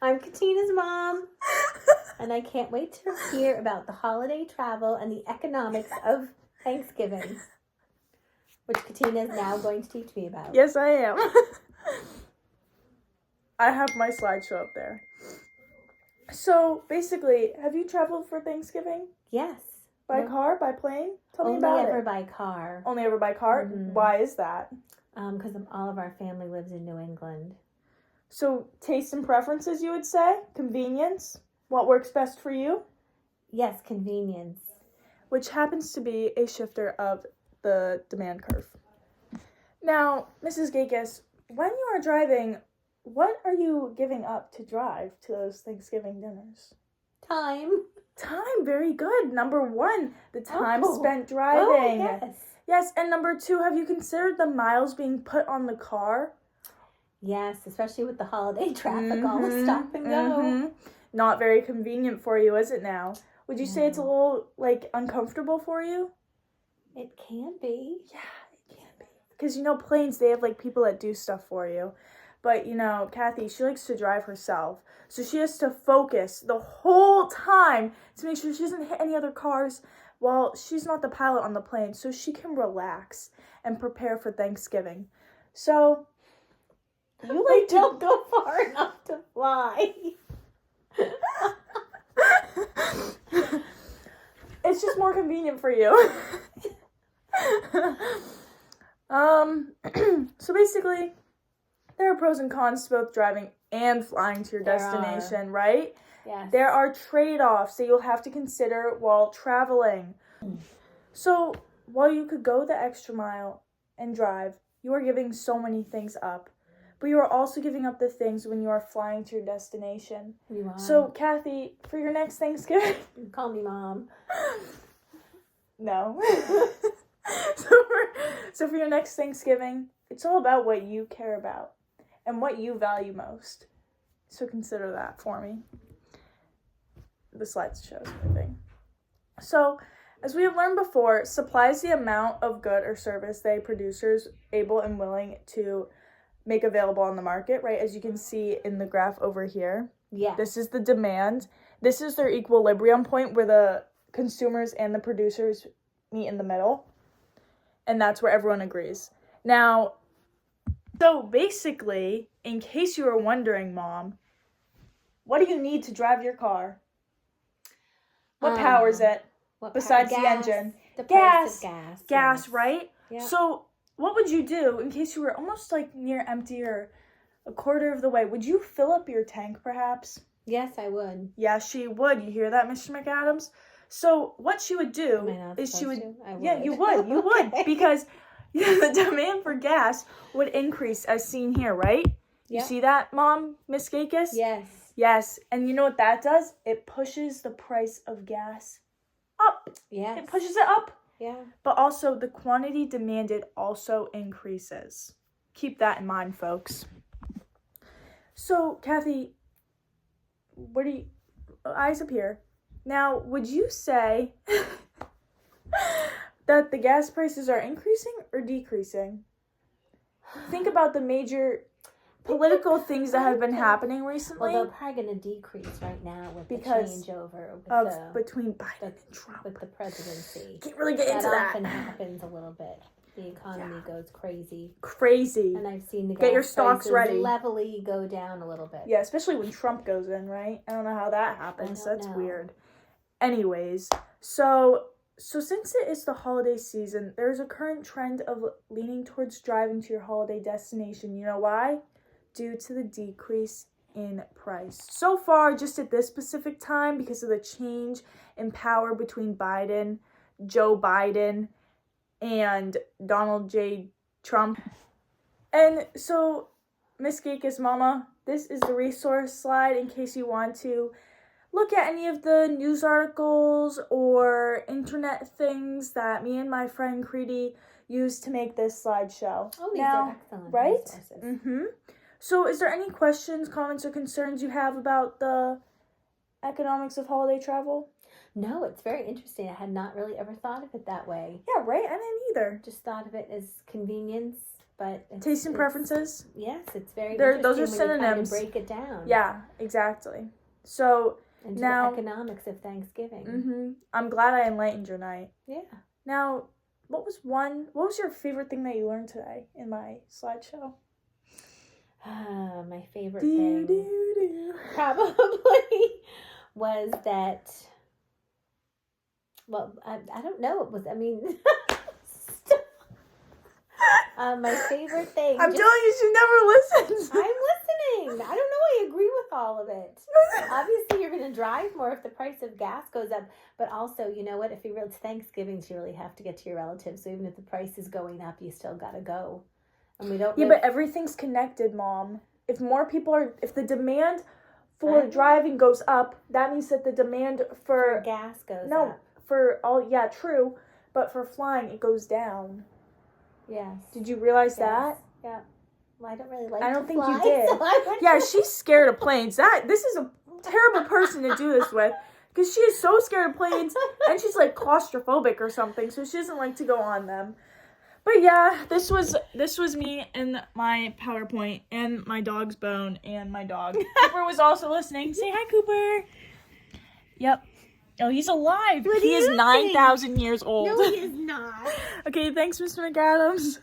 I'm Katina's mom, and I can't wait to hear about the holiday travel and the economics of Thanksgiving, which Katina is now going to teach me about. Yes, I am. I have my slideshow up there. So, basically, have you traveled for Thanksgiving? Yes. By car? By plane? Tell me about Only ever it. by car. Only ever by car? Mm-hmm. Why is that? Because all of our family lives in New England. So, taste and preferences, you would say? Convenience? What works best for you? Yes, convenience. Which happens to be a shifter of the demand curve. Now, Mrs. Gakis, when you are driving, what are you giving up to drive to those Thanksgiving dinners? Time. Time, very good. Number 1, the time spent driving. Oh, yes. Yes, and number 2, have you considered the miles being put on the car? Yes, especially with the holiday traffic, all the stop and go. Not very convenient for you, is it now? Would you say it's a little, uncomfortable for you? It can be. Yeah, it can be. Because, planes, they have, people that do stuff for you. But, Kathy, she likes to drive herself. So she has to focus the whole time to make sure she doesn't hit any other cars while she's not the pilot on the plane. So she can relax and prepare for Thanksgiving. So, don't go far enough to fly. It's just more convenient for you. So basically, there are pros and cons to both driving and flying to your destination, right? Yes. There are trade-offs that you'll have to consider while traveling. So, while you could go the extra mile and drive, you are giving so many things up. But you are also giving up the things when you are flying to your destination. You are. So, Kathy, for your next Thanksgiving... Call me Mom. No. So for your next Thanksgiving, it's all about what you care about and what you value most. So consider that for me. The slides shows moving. So, as we have learned before, supply is the amount of good or service that a producer is able and willing to make available on the market, right? As you can see in the graph over here. Yeah. This is the demand. This is their equilibrium point where the consumers and the producers meet in the middle. And that's where everyone agrees. Now, so basically, in case you were wondering, Mom, what do you need to drive your car? What powers it besides the engine? The price of gas. Gas, yes. right? Yep. So what would you do in case you were almost near empty or a quarter of the way? Would you fill up your tank perhaps? Yes, I would. Yeah, she would. You hear that, Mr. McAdams? So what she would do is she would... I would. Yeah, you would. You would. Because the demand for gas would increase as seen here, right? Yep. You see that, Mom, Miss Gakis? Yes. Yes. And you know what that does? It pushes the price of gas up. Yes. It pushes it up. Yeah. But also the quantity demanded also increases. Keep that in mind, folks. So, Kathy, what do you... Eyes up here. Now, would you say that the gas prices are increasing or decreasing? Think about the major political things that have been happening recently. Well, they're probably going to decrease right now with the changeover between Biden and Trump. With the presidency. Can't really get into that. That often happens a little bit. The economy goes crazy. Crazy. And I've seen the gas get your stocks prices ready. Levelly go down a little bit. Yeah, especially when Trump goes in, right? I don't know how that happens. That's weird. Anyways, so since it is the holiday season, there's a current trend of leaning towards driving to your holiday destination. You know why? Due to the decrease in price. So far, just at this specific time, because of the change in power between Joe Biden, and Donald J. Trump. And so, Miss Gakis Mama, this is the resource slide in case you want to look at any of the news articles or internet things that me and my friend Creedy used to make this slideshow. Oh, these are excellent resources. Mm-hmm. So is there any questions, comments, or concerns you have about the economics of holiday travel? No, it's very interesting. I had not really ever thought of it that way. Yeah, right? I didn't either. Just thought of it as convenience but Taste and preferences. Yes, it's very Those are interesting when you kind of synonyms. break it down. Yeah, exactly. So Into now, the economics of Thanksgiving. mm-hmm, I'm glad I enlightened your night. Yeah. Now, what was your favorite thing that you learned today in my slideshow? My favorite thing Do. probably was that. Well, I don't know. It was. I mean, my favorite thing. I'm telling you, she never listens. I'm listening. I don't know. I agree with all of it. Obviously, you're going to drive more if the price of gas goes up. But also, you know what? If it's Thanksgiving, you really have to get to your relatives. So even if the price is going up, you still got to go. And we don't. Yeah, but everything's connected, Mom. If the demand for driving goes up, that means that the demand for gas goes up. True. But for flying, it goes down. Yes. Did you realize that? Yeah. Well, I don't really like. I don't to think fly, you did. So Yeah, she's scared of planes. This is a terrible person to do this with, because she is so scared of planes, and she's like claustrophobic or something, so she doesn't like to go on them. But yeah, this was me and my PowerPoint and my dog's bone and my dog. Cooper was also listening. Say hi, Cooper. Yep. Oh, he's alive. He is 9,000 years old. No, he is not. Okay, thanks, Mr. McAdams.